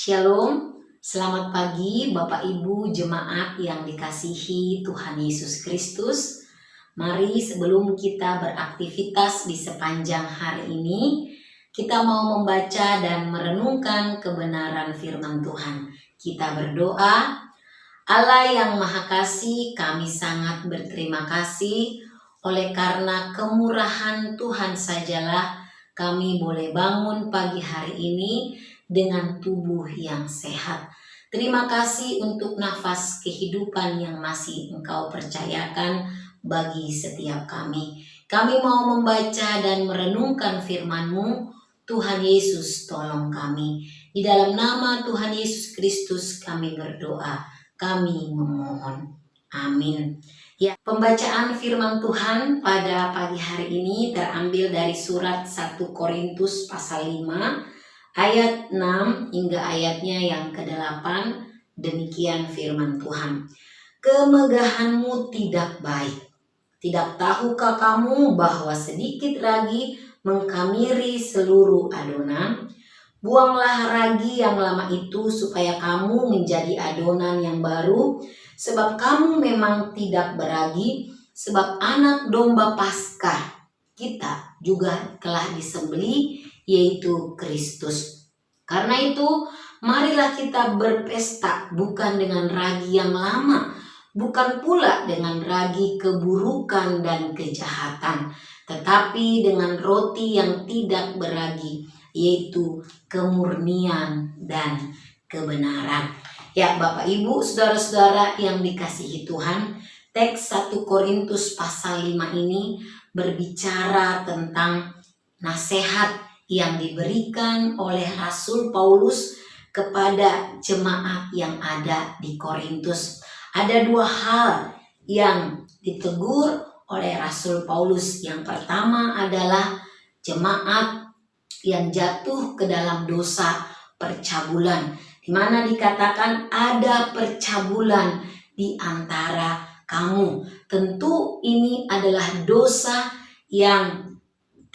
Shalom, selamat pagi Bapak Ibu jemaat yang dikasihi Tuhan Yesus Kristus. Mari sebelum kita beraktivitas di sepanjang hari ini, kita mau membaca dan merenungkan kebenaran firman Tuhan. Kita berdoa. Allah yang Maha Kasih, kami sangat berterima kasih oleh karena kemurahan Tuhan sajalah kami boleh bangun pagi hari ini dengan tubuh yang sehat. Terima kasih untuk nafas kehidupan yang masih Engkau percayakan bagi setiap kami. Kami mau membaca dan merenungkan firman-Mu. Tuhan Yesus, tolong kami. Di dalam nama Tuhan Yesus Kristus kami berdoa. Kami memohon. Amin. Ya, pembacaan firman Tuhan pada pagi hari ini terambil dari surat 1 Korintus pasal 5 ayat 6 hingga ayatnya yang ke-8. Demikian firman Tuhan. Kemegahanmu tidak baik. Tidak tahukah kamu bahwa sedikit ragi mengkamiri seluruh adonan? Buanglah ragi yang lama itu supaya kamu menjadi adonan yang baru, sebab kamu memang tidak beragi, sebab anak domba Paskah kita juga telah disembelih, yaitu Kristus. Karena itu, marilah kita berpesta bukan dengan ragi yang lama, bukan pula dengan ragi keburukan dan kejahatan, tetapi dengan roti yang tidak beragi, yaitu kemurnian dan kebenaran. Ya, Bapak Ibu, saudara-saudara yang dikasihi Tuhan, teks 1 Korintus pasal 5 ini berbicara tentang nasihat yang diberikan oleh Rasul Paulus kepada jemaat yang ada di Korintus. Ada dua hal yang ditegur oleh Rasul Paulus. Yang pertama adalah jemaat yang jatuh ke dalam dosa percabulan, di mana dikatakan ada percabulan di antara kamu. Tentu ini adalah dosa yang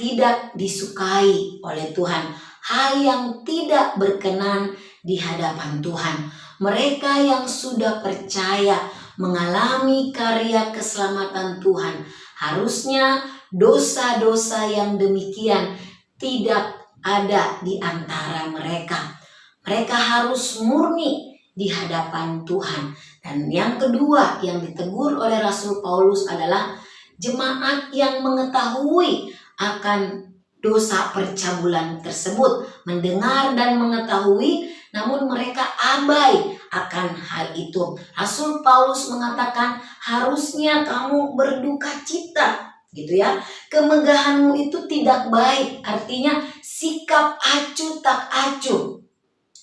tidak disukai oleh Tuhan, hal yang tidak berkenan di hadapan Tuhan. Mereka yang sudah percaya mengalami karya keselamatan Tuhan, harusnya dosa-dosa yang demikian tidak ada di antara mereka. Mereka harus murni di hadapan Tuhan. Dan yang kedua yang ditegur oleh Rasul Paulus adalah jemaat yang mengetahui akan dosa percabulan tersebut, mendengar dan mengetahui, namun mereka abai akan hal itu. Rasul Paulus mengatakan harusnya kamu berduka cita, gitu ya. Kemegahanmu itu tidak baik, artinya sikap acuh tak acuh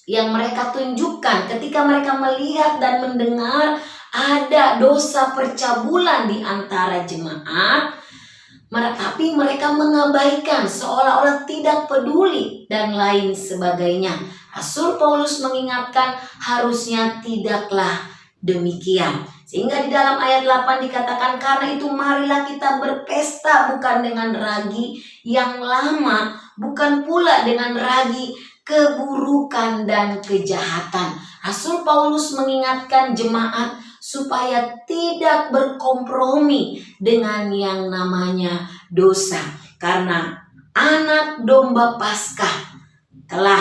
yang mereka tunjukkan ketika mereka melihat dan mendengar ada dosa percabulan di antara jemaat, tapi mereka mengabaikan, seolah-olah tidak peduli dan lain sebagainya. Rasul Paulus mengingatkan harusnya tidaklah demikian. Sehingga di dalam ayat 8 dikatakan, karena itu marilah kita berpesta bukan dengan ragi yang lama, bukan pula dengan ragi keburukan dan kejahatan. Rasul Paulus mengingatkan jemaat supaya tidak berkompromi dengan yang namanya dosa. Karena anak domba Paskah telah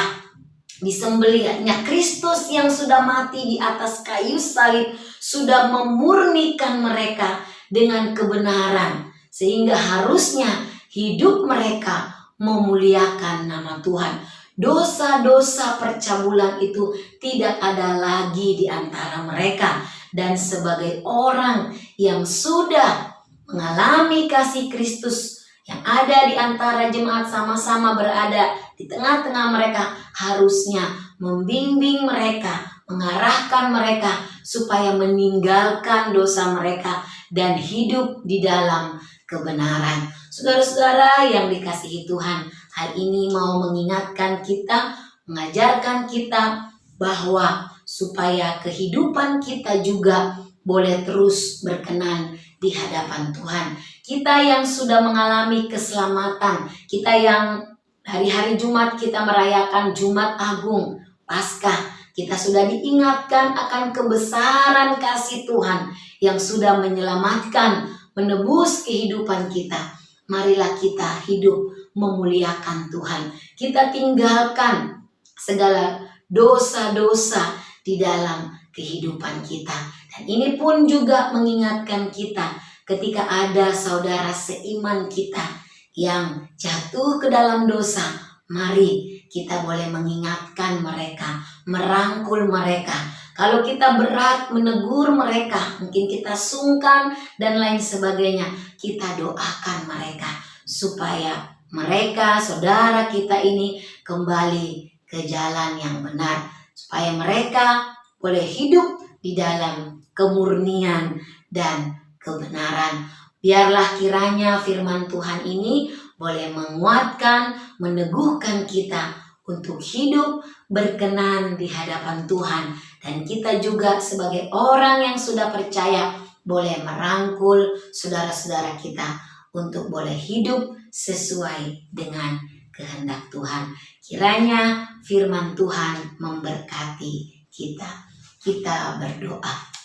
disembelihnya. Kristus yang sudah mati di atas kayu salib sudah memurnikan mereka dengan kebenaran, sehingga harusnya hidup mereka memuliakan nama Tuhan. Dosa-dosa percabulan itu tidak ada lagi di antara mereka. Dan sebagai orang yang sudah mengalami kasih Kristus yang ada di antara jemaat, sama-sama berada di tengah-tengah mereka, harusnya membimbing mereka, mengarahkan mereka supaya meninggalkan dosa mereka dan hidup di dalam kebenaran. Saudara-saudara yang dikasihi Tuhan, hal ini mau mengingatkan kita, mengajarkan kita bahwa supaya kehidupan kita juga boleh terus berkenan di hadapan Tuhan. Kita yang sudah mengalami keselamatan, kita yang hari-hari Jumat kita merayakan Jumat Agung, Paskah, Kita sudah diingatkan akan kebesaran kasih Tuhan yang sudah menyelamatkan, menebus kehidupan kita. Marilah kita hidup memuliakan Tuhan. Kita tinggalkan segala dosa-dosa di dalam kehidupan kita. Dan ini pun juga mengingatkan kita ketika ada saudara seiman kita yang jatuh ke dalam dosa, mari kita boleh mengingatkan mereka, merangkul mereka. Kalau kita berat menegur mereka, mungkin kita sungkan dan lain sebagainya, kita doakan mereka supaya mereka, saudara kita ini kembali ke jalan yang benar, supaya mereka boleh hidup di dalam kemurnian dan kebenaran. Biarlah kiranya firman Tuhan ini boleh menguatkan, meneguhkan kita untuk hidup berkenan di hadapan Tuhan. Dan kita juga sebagai orang yang sudah percaya boleh merangkul saudara-saudara kita untuk boleh hidup sesuai dengan kehendak Tuhan. Kiranya firman Tuhan memberkati kita. Kita berdoa.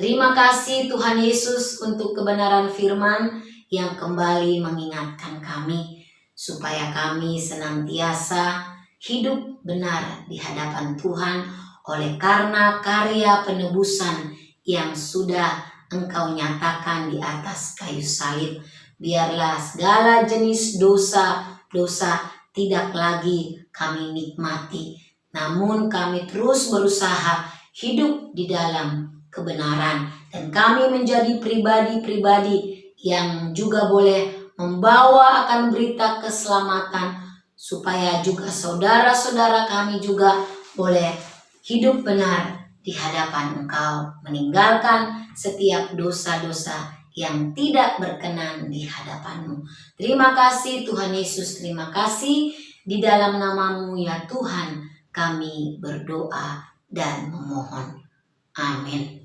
Terima kasih Tuhan Yesus untuk kebenaran firman yang kembali mengingatkan kami supaya kami senantiasa hidup benar di hadapan Tuhan oleh karena karya penebusan yang sudah Engkau nyatakan di atas kayu salib. Biarlah segala jenis dosa tidak lagi kami nikmati, namun kami terus berusaha hidup di dalam kebenaran, dan kami menjadi pribadi-pribadi yang juga boleh membawa akan berita keselamatan, supaya juga saudara-saudara kami juga boleh hidup benar di hadapan Engkau, meninggalkan setiap dosa-dosa yang tidak berkenan di hadapan-Mu. Terima kasih Tuhan Yesus, terima kasih. Di dalam nama-Mu ya Tuhan kami berdoa dan memohon. Amin.